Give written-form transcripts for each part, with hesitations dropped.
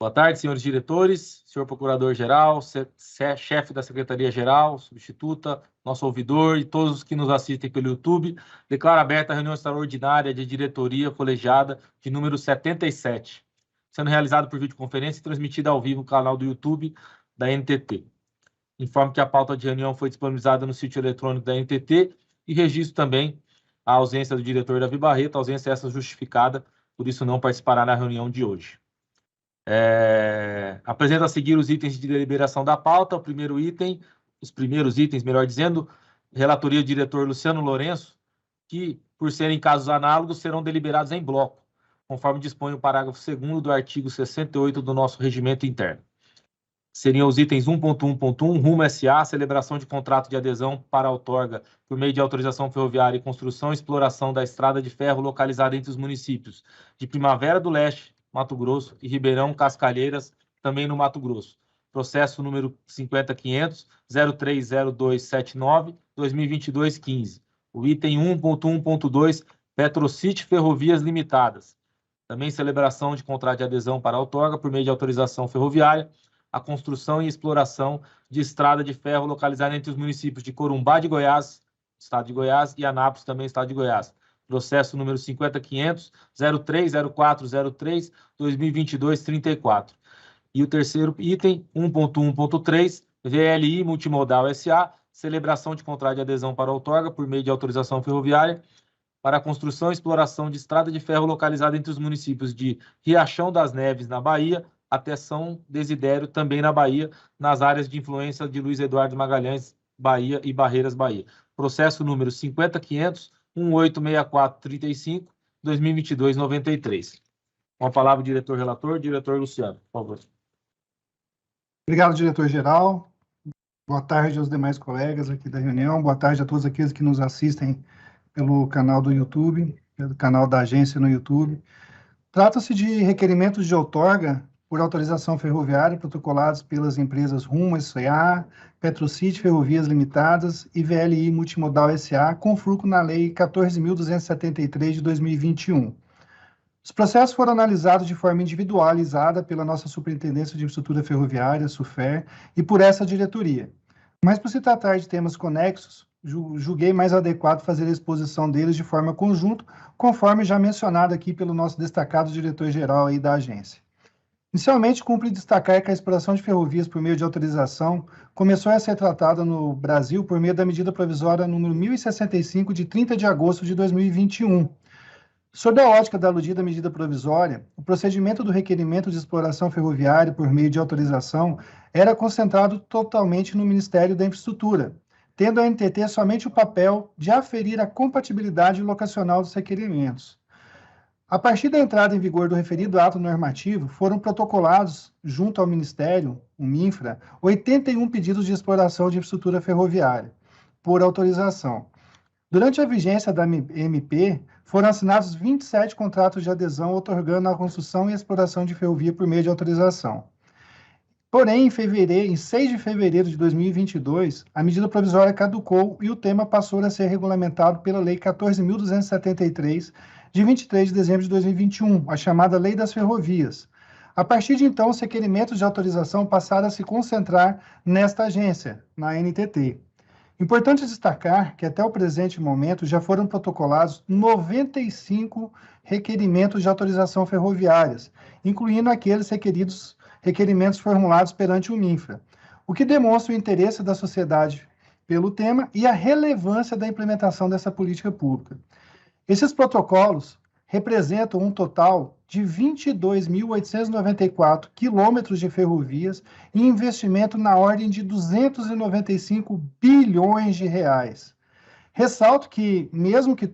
Boa tarde, senhores diretores, senhor procurador-geral, chefe da Secretaria-Geral, substituta, nosso ouvidor e todos os que nos assistem pelo YouTube. Declaro aberta a reunião extraordinária de diretoria colegiada de número 77, sendo realizada por videoconferência e transmitida ao vivo no canal do YouTube da NTT. Informo que a pauta de reunião foi disponibilizada no sítio eletrônico da NTT e registro também a ausência do diretor Davi Barreto, ausência essa justificada, por isso não participará na reunião de hoje. Apresento a seguir os itens de deliberação da pauta. O primeiro item, os primeiros itens, melhor dizendo, relatoria do diretor Luciano Lourenço, que, por serem casos análogos, serão deliberados em bloco, conforme dispõe o parágrafo 2º do artigo 68 do nosso regimento interno. Seriam os itens 1.1.1, Rumo SA, celebração de contrato de adesão para a outorga por meio de autorização ferroviária e construção e exploração da estrada de ferro localizada entre os municípios de Primavera do Leste, Mato Grosso, e Ribeirão Cascalheiras, também no Mato Grosso. Processo número 50.500.030279/2022-15. O item 1.1.2, Petrocity Ferrovias Limitadas. Também celebração de contrato de adesão para a outorga por meio de autorização ferroviária, a construção e exploração de estrada de ferro localizada entre os municípios de Corumbá de Goiás, Estado de Goiás, e Anápolis, também Estado de Goiás. Processo número 50.500.030403/2022-34. E o terceiro item, 1.1.3, VLI Multimodal SA, celebração de contrato de adesão para a outorga por meio de autorização ferroviária para a construção e exploração de estrada de ferro localizada entre os municípios de Riachão das Neves, na Bahia, até São Desidério, também na Bahia, nas áreas de influência de Luiz Eduardo Magalhães, Bahia, e Barreiras, Bahia. Processo número 50.500.1864/2022-93. Com a palavra o diretor-relator, diretor Luciano, por favor. Obrigado, diretor-geral. Boa tarde aos demais colegas aqui da reunião. Boa tarde a todos aqueles que nos assistem pelo canal do YouTube, pelo canal da agência no YouTube. Trata-se de requerimentos de outorga por autorização ferroviária protocolados pelas empresas Rumo SA, Petrocity Ferrovias Limitadas e VLI Multimodal SA, com fulcro na Lei 14.273 de 2021. Os processos foram analisados de forma individualizada pela nossa Superintendência de Infraestrutura Ferroviária, SUFER, e por essa diretoria. Mas, por se tratar de temas conexos, julguei mais adequado fazer a exposição deles de forma conjunta, conforme já mencionado aqui pelo nosso destacado diretor-geral aí da agência. Inicialmente, cumpre destacar que a exploração de ferrovias por meio de autorização começou a ser tratada no Brasil por meio da medida provisória número 1065, de 30 de agosto de 2021. Sob a ótica da aludida medida provisória, o procedimento do requerimento de exploração ferroviária por meio de autorização era concentrado totalmente no Ministério da Infraestrutura, tendo a NTT somente o papel de aferir a compatibilidade locacional dos requerimentos. A partir da entrada em vigor do referido ato normativo, foram protocolados, junto ao Ministério, o MINFRA, 81 pedidos de exploração de infraestrutura ferroviária, por autorização. Durante a vigência da MP, foram assinados 27 contratos de adesão, outorgando a construção e exploração de ferrovia por meio de autorização. Porém, em 6 de fevereiro de 2022, a medida provisória caducou e o tema passou a ser regulamentado pela Lei 14.273, de 23 de dezembro de 2021, a chamada Lei das Ferrovias. A partir de então, os requerimentos de autorização passaram a se concentrar nesta agência, na NTT. Importante destacar que até o presente momento já foram protocolados 95 requerimentos de autorização ferroviárias, incluindo aqueles requerimentos formulados perante o MINFRA, o que demonstra o interesse da sociedade pelo tema e a relevância da implementação dessa política pública. Esses protocolos representam um total de 22.894 quilômetros de ferrovias e investimento na ordem de 295 bilhões de reais. Ressalto que, mesmo que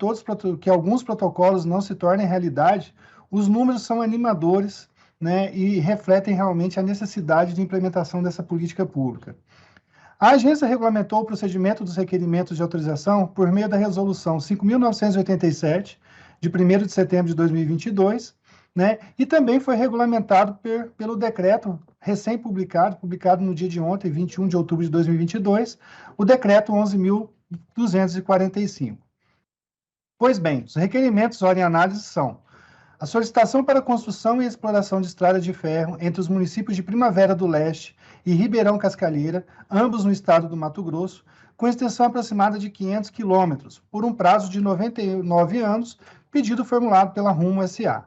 alguns protocolos não se tornem realidade, os números são animadores, né, e refletem realmente a necessidade de implementação dessa política pública. A agência regulamentou o procedimento dos requerimentos de autorização por meio da Resolução 5.987, de 1º de setembro de 2022, né, e também foi regulamentado pelo decreto recém-publicado, publicado no dia de ontem, 21 de outubro de 2022, o decreto 11.245. Pois bem, os requerimentos, ordem e análise são A solicitação para construção e exploração de estrada de ferro entre os municípios de Primavera do Leste e Ribeirão Cascalheira, ambos no estado do Mato Grosso, com extensão aproximada de 500 quilômetros, por um prazo de 99 anos, pedido formulado pela Rumo S.A.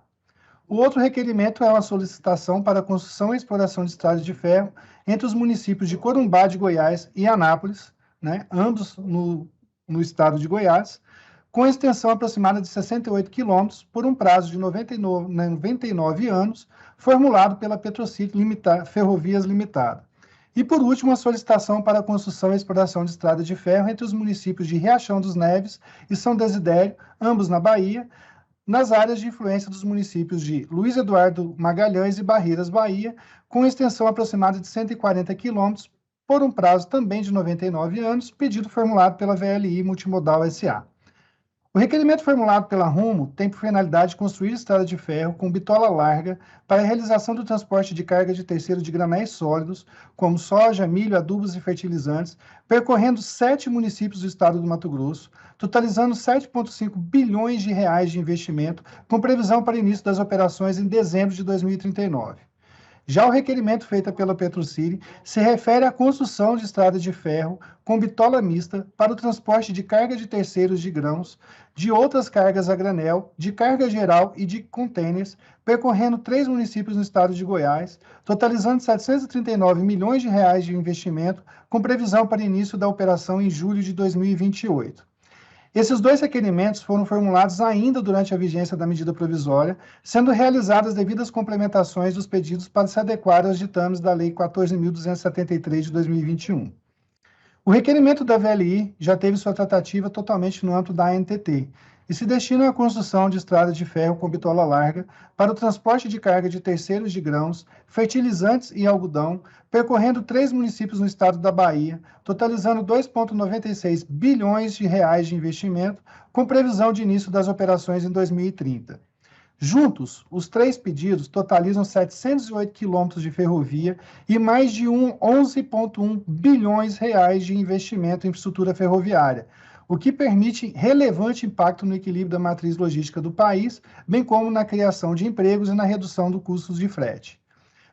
O outro requerimento é uma solicitação para a construção e exploração de estradas de ferro entre os municípios de Corumbá de Goiás e Anápolis, né, ambos no estado de Goiás, com extensão aproximada de 68 quilômetros, por um prazo de 99 anos, formulado pela Petrocity Ferrovias Limitada. E, por último, a solicitação para a construção e exploração de estrada de ferro entre os municípios de Riachão dos Neves e São Desidério, ambos na Bahia, nas áreas de influência dos municípios de Luiz Eduardo Magalhães e Barreiras, Bahia, com extensão aproximada de 140 quilômetros, por um prazo também de 99 anos, pedido formulado pela VLI Multimodal S.A. O requerimento formulado pela Rumo tem por finalidade construir estrada de ferro com bitola larga para a realização do transporte de carga de terceiro de granéis sólidos, como soja, milho, adubos e fertilizantes, percorrendo 7 municípios do estado do Mato Grosso, totalizando 7,5 bilhões de reais de investimento, com previsão para início das operações em dezembro de 2039. Já o requerimento feito pela Petrocity se refere à construção de estrada de ferro com bitola mista para o transporte de carga de terceiros de grãos, de outras cargas a granel, de carga geral e de contêineres, percorrendo 3 municípios no estado de Goiás, totalizando 739 milhões de reais de investimento, com previsão para início da operação em julho de 2028. Esses 2 requerimentos foram formulados ainda durante a vigência da medida provisória, sendo realizadas devidas complementações dos pedidos para se adequar aos ditames da Lei 14.273 de 2021. O requerimento da VLI já teve sua tratativa totalmente no âmbito da ANTT e se destina à construção de estradas de ferro com bitola larga para o transporte de carga de terceiros de grãos, fertilizantes e algodão, percorrendo 3 municípios no estado da Bahia, totalizando 2,96 bilhões de reais de investimento, com previsão de início das operações em 2030. Juntos, os 3 pedidos totalizam 708 quilômetros de ferrovia e mais de 11,1 bilhões de reais de investimento em infraestrutura ferroviária, o que permite relevante impacto no equilíbrio da matriz logística do país, bem como na criação de empregos e na redução dos custos de frete.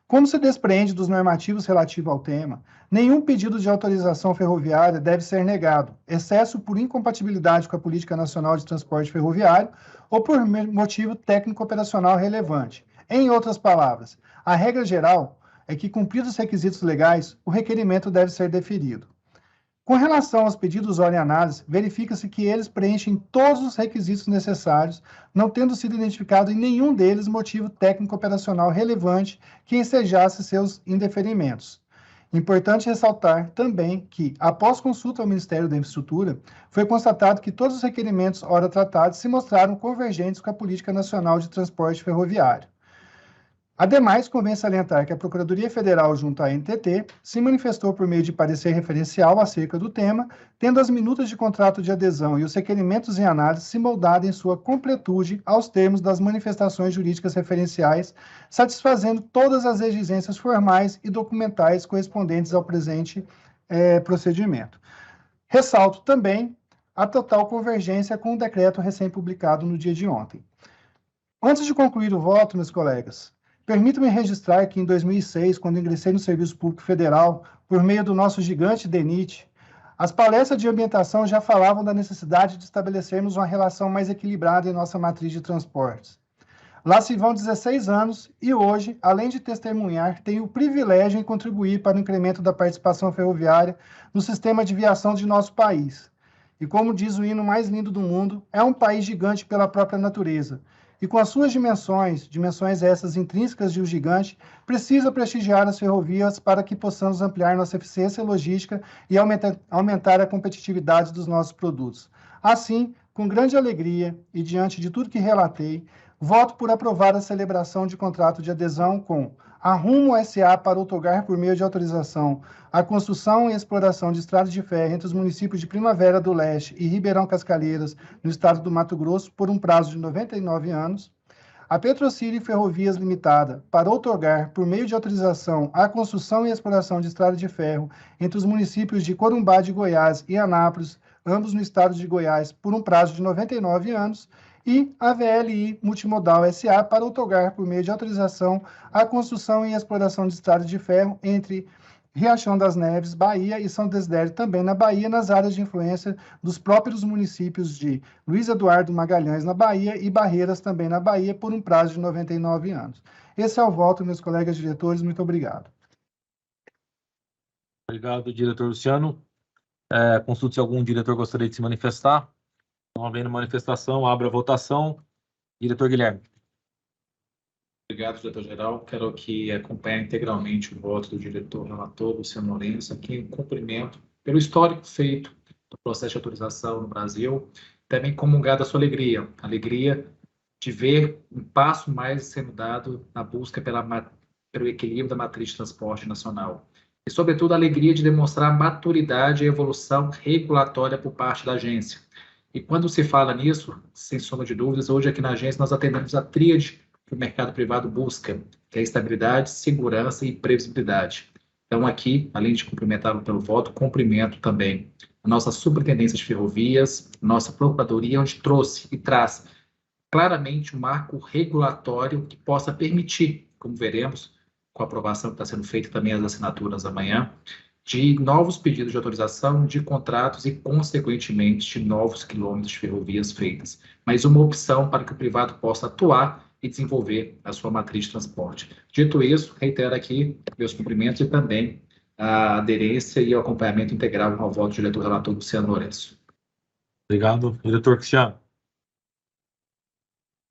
Como se despreende dos normativos relativos ao tema, nenhum pedido de autorização ferroviária deve ser negado, exceto por incompatibilidade com a Política Nacional de Transporte Ferroviário ou por motivo técnico-operacional relevante. Em outras palavras, a regra geral é que, cumpridos os requisitos legais, o requerimento deve ser deferido. Com relação aos pedidos ora em análise, verifica-se que eles preenchem todos os requisitos necessários, não tendo sido identificado em nenhum deles motivo técnico-operacional relevante que ensejasse seus indeferimentos. Importante ressaltar também que, após consulta ao Ministério da Infraestrutura, foi constatado que todos os requerimentos ora tratados se mostraram convergentes com a Política Nacional de Transporte Ferroviário. Ademais, convém salientar que a Procuradoria Federal, junto à ANTT, se manifestou por meio de parecer referencial acerca do tema, tendo as minutas de contrato de adesão e os requerimentos em análise se moldado em sua completude aos termos das manifestações jurídicas referenciais, satisfazendo todas as exigências formais e documentais correspondentes ao presente procedimento. Ressalto também a total convergência com o decreto recém-publicado no dia de ontem. Antes de concluir o voto, meus colegas, permita-me registrar que em 2006, quando ingressei no Serviço Público Federal, por meio do nosso gigante DENIT, as palestras de ambientação já falavam da necessidade de estabelecermos uma relação mais equilibrada em nossa matriz de transportes. Lá se vão 16 anos e hoje, além de testemunhar, tenho o privilégio em contribuir para o incremento da participação ferroviária no sistema de viação de nosso país. E como diz o hino mais lindo do mundo, é um país gigante pela própria natureza. E com as suas dimensões essas intrínsecas de um gigante, precisa prestigiar as ferrovias para que possamos ampliar nossa eficiência logística e aumentar a competitividade dos nossos produtos. Assim, com grande alegria e diante de tudo que relatei, voto por aprovar a celebração de contrato de adesão com a Rumo S.A. para outorgar, por meio de autorização, a construção e exploração de estradas de ferro entre os municípios de Primavera do Leste e Ribeirão Cascalheiras, no estado do Mato Grosso, por um prazo de 99 anos. A Petrocity Ferrovias Limitada para outorgar, por meio de autorização, a construção e exploração de estradas de ferro entre os municípios de Corumbá de Goiás e Anápolis, ambos no estado de Goiás, por um prazo de 99 anos. e a VLI Multimodal S.A. para outorgar, por meio de autorização, a construção e exploração de estradas de ferro entre Riachão das Neves, Bahia, e São Desidério, também na Bahia, nas áreas de influência dos próprios municípios de Luiz Eduardo Magalhães, na Bahia, e Barreiras, também na Bahia, por um prazo de 99 anos. Esse é o voto, meus colegas diretores. Muito obrigado. Obrigado, diretor Luciano. Consulte se algum diretor gostaria de se manifestar. Não havendo manifestação, abro a votação. Diretor Guilherme. Obrigado, diretor-geral. Quero que acompanhe integralmente o voto do diretor relator, Luciano Lourenço, aqui em cumprimento pelo histórico feito do processo de autorização no Brasil, também comungar da sua alegria de ver um passo mais sendo dado na busca pelo equilíbrio da matriz de transporte nacional. E, sobretudo, a alegria de demonstrar maturidade e evolução regulatória por parte da agência. E quando se fala nisso, sem sombra de dúvidas, hoje aqui na agência nós atendemos a tríade que o mercado privado busca, que é estabilidade, segurança e previsibilidade. Então, aqui, além de cumprimentá-lo pelo voto, cumprimento também a nossa Superintendência de Ferrovias, nossa Procuradoria, onde trouxe e traz claramente um marco regulatório que possa permitir, como veremos, com a aprovação que está sendo feita também as assinaturas amanhã, de novos pedidos de autorização de contratos e, consequentemente, de novos quilômetros de ferrovias feitas. Mas uma opção para que o privado possa atuar e desenvolver a sua matriz de transporte. Dito isso, reitero aqui meus cumprimentos e também a aderência e o acompanhamento integral ao voto do diretor relator Luciano Lourenço. Obrigado. Diretor Cristiano.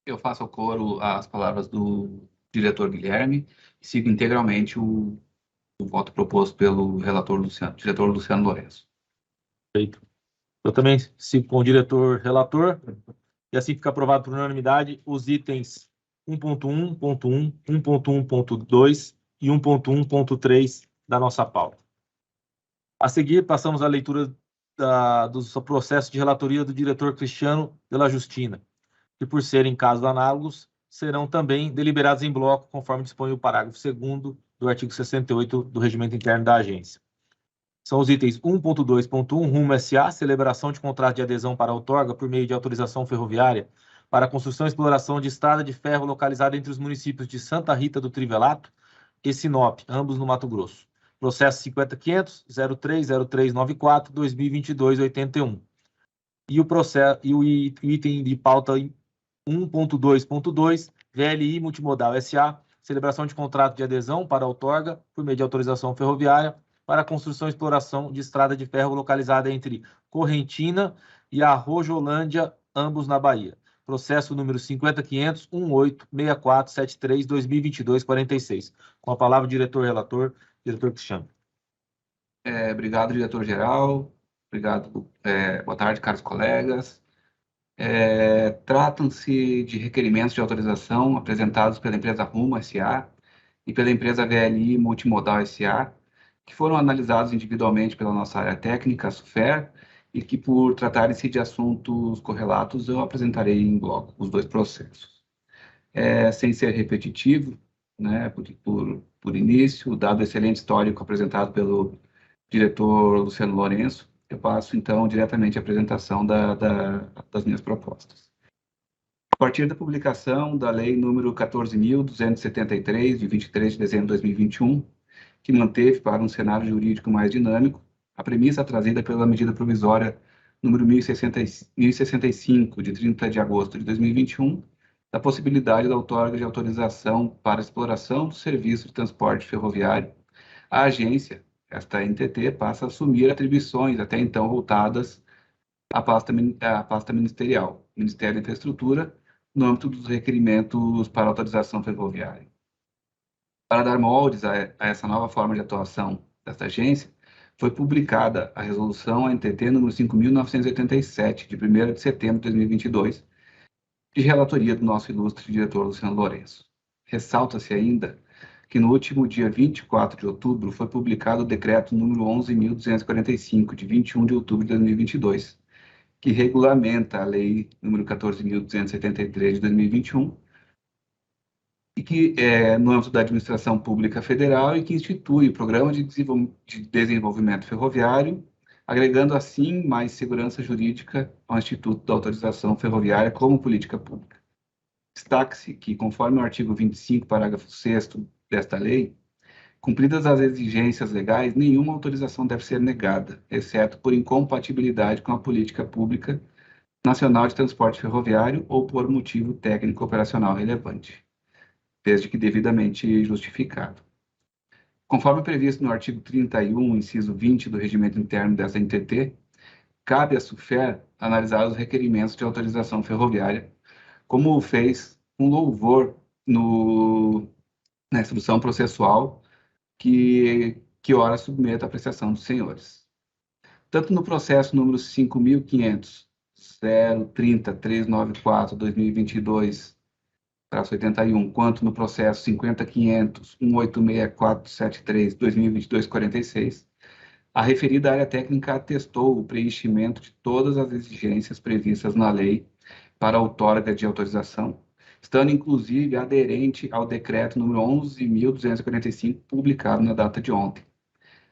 Eu faço ao coro as palavras do diretor Guilherme e sigo integralmente o voto proposto pelo diretor Luciano Lourenço. Perfeito. Eu também sigo com o diretor relator, e assim fica aprovado por unanimidade os itens 1.1.1, 1.1.2 e 1.1.3 da nossa pauta. A seguir, passamos à leitura do processo de relatoria do diretor Cristiano Della Justina, que, por serem casos análogos, serão também deliberados em bloco, conforme dispõe o parágrafo 2º do artigo 68 do Regimento Interno da Agência. São os itens 1.2.1, Rumo S.A., celebração de contrato de adesão para a outorga por meio de autorização ferroviária para a construção e exploração de estrada de ferro localizada entre os municípios de Santa Rita do Trivelato e Sinop, ambos no Mato Grosso. Processo 50.500.03.0394, 2022-81. E o item de pauta 1.2.2, VLI Multimodal S.A., celebração de contrato de adesão para a outorga por meio de autorização ferroviária para a construção e exploração de estrada de ferro localizada entre Correntina e Arrojolândia, ambos na Bahia. Processo número 50.500.18.64.73, 2022-46. Com a palavra o diretor-relator, diretor Cristiano. Obrigado, diretor-geral. Obrigado. Boa tarde, caros colegas. Tratam-se de requerimentos de autorização apresentados pela empresa Rumo S.A. e pela empresa VLI Multimodal S.A., que foram analisados individualmente pela nossa área técnica, a SUFER, e que, por tratarem-se de assuntos correlatos, eu apresentarei em bloco os dois processos. Sem ser repetitivo, né, por início, dado o excelente histórico apresentado pelo diretor Luciano Lourenço, eu passo, então, diretamente a apresentação das minhas propostas. A partir da publicação da Lei número 14.273, de 23 de dezembro de 2021, que manteve para um cenário jurídico mais dinâmico a premissa trazida pela medida provisória número 1065, de 30 de agosto de 2021, da possibilidade da outorga de autorização para exploração do serviço de transporte ferroviário, a agência, esta NTT, passa a assumir atribuições até então voltadas à pasta ministerial, Ministério da Infraestrutura, no âmbito dos requerimentos para autorização ferroviária. Para dar moldes a essa nova forma de atuação desta agência, foi publicada a resolução NTT número 5.987, de 1º de setembro de 2022, de relatoria do nosso ilustre diretor Luciano Lourenço. Ressalta-se ainda que no último dia 24 de outubro foi publicado o decreto número 11.245, de 21 de outubro de 2022, que regulamenta a lei número 14.273 de 2021, e que no âmbito da administração pública federal, e que institui o Programa de Desenvolvimento Ferroviário agregando assim mais segurança jurídica ao Instituto da Autorização Ferroviária como política pública. Destaque-se que, conforme o artigo 25, parágrafo 6º desta lei, cumpridas as exigências legais, nenhuma autorização deve ser negada, exceto por incompatibilidade com a política pública nacional de transporte ferroviário ou por motivo técnico operacional relevante, desde que devidamente justificado. Conforme previsto no artigo 31, inciso 20 do regimento interno dessa NTT, cabe à SUFER analisar os requerimentos de autorização ferroviária, como fez com louvor na instrução processual que ora submeta à apreciação dos senhores. Tanto no processo número 5.500.030.394/2022-81, quanto no processo 50.500.186.473/2022-46, a referida área técnica atestou o preenchimento de todas as exigências previstas na lei para a outorga de autorização, estando inclusive aderente ao decreto número 11.245, publicado na data de ontem.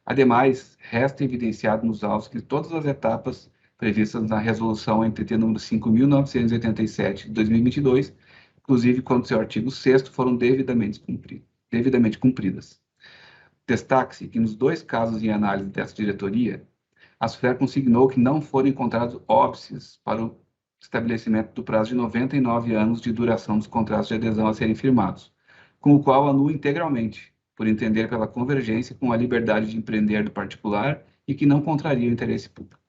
Ademais, resta evidenciado nos autos que todas as etapas previstas na resolução NTT número 5.987 de 2022, inclusive quanto ao seu artigo 6º, foram devidamente cumpridas. Destaque-se que nos 2 casos em análise dessa diretoria, a SUFER consignou que não foram encontrados óbices para o estabelecimento do prazo de 99 anos de duração dos contratos de adesão a serem firmados, com o qual anula integralmente, por entender pela convergência com a liberdade de empreender do particular e que não contraria o interesse público.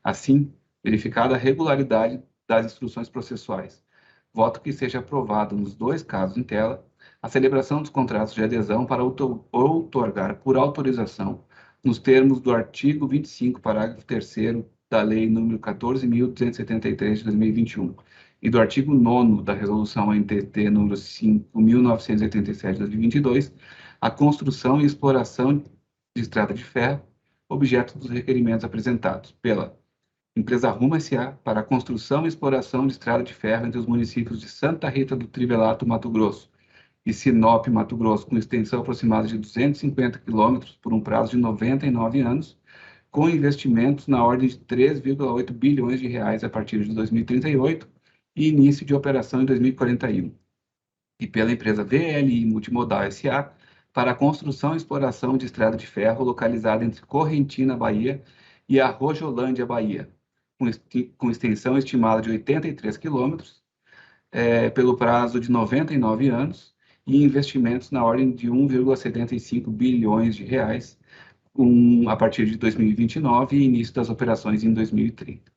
Assim, verificada a regularidade das instruções processuais, voto que seja aprovado nos 2 casos em tela a celebração dos contratos de adesão para outorgar por autorização, nos termos do artigo 25, parágrafo 3º da Lei nº 14.273 de 2021 e do artigo 9º da Resolução NTT nº 5.987 de 2022, a construção e exploração de estrada de ferro, objeto dos requerimentos apresentados pela Empresa Rumo S.A. para a construção e exploração de estrada de ferro entre os municípios de Santa Rita do Trivelato, Mato Grosso, e Sinop, Mato Grosso, com extensão aproximada de 250 quilômetros por um prazo de 99 anos, com investimentos na ordem de 3,8 bilhões de reais a partir de 2038 e início de operação em 2041. E pela empresa VLI Multimodal S.A. para a construção e exploração de estrada de ferro localizada entre Correntina, Bahia, e Arrojolândia, Bahia, com extensão estimada de 83 quilômetros, pelo prazo de 99 anos, e investimentos na ordem de 1,75 bilhões de reais, a partir de 2029 e início das operações em 2030.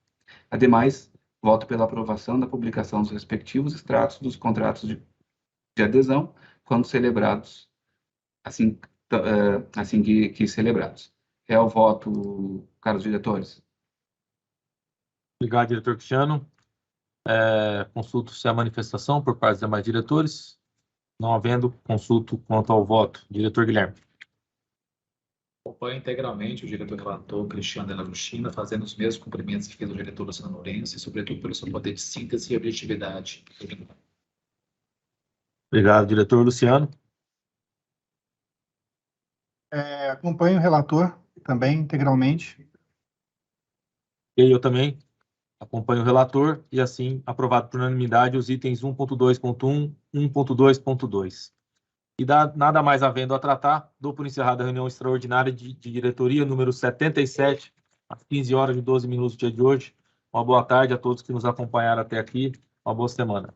Ademais, voto pela aprovação da publicação dos respectivos extratos dos contratos de adesão, quando celebrados, assim que celebrados. É o voto, caros diretores. Obrigado, diretor Cristiano. Consulto-se a manifestação por parte dos demais diretores. Não havendo, consulto quanto ao voto. Diretor Guilherme. Acompanho integralmente o diretor relator Cristiano Della Justina, fazendo os mesmos cumprimentos que fez o diretor Luciano Lourenço, e sobretudo pelo seu poder de síntese e objetividade. Obrigado, diretor Luciano. Acompanho o relator também integralmente. E eu também acompanho o relator e assim aprovado por unanimidade os itens 1.2.1, 1.2.2. E nada mais havendo a tratar, dou por encerrada a reunião extraordinária de diretoria número 77, às 15 horas e 12 minutos do dia de hoje. Uma boa tarde a todos que nos acompanharam até aqui. Uma boa semana.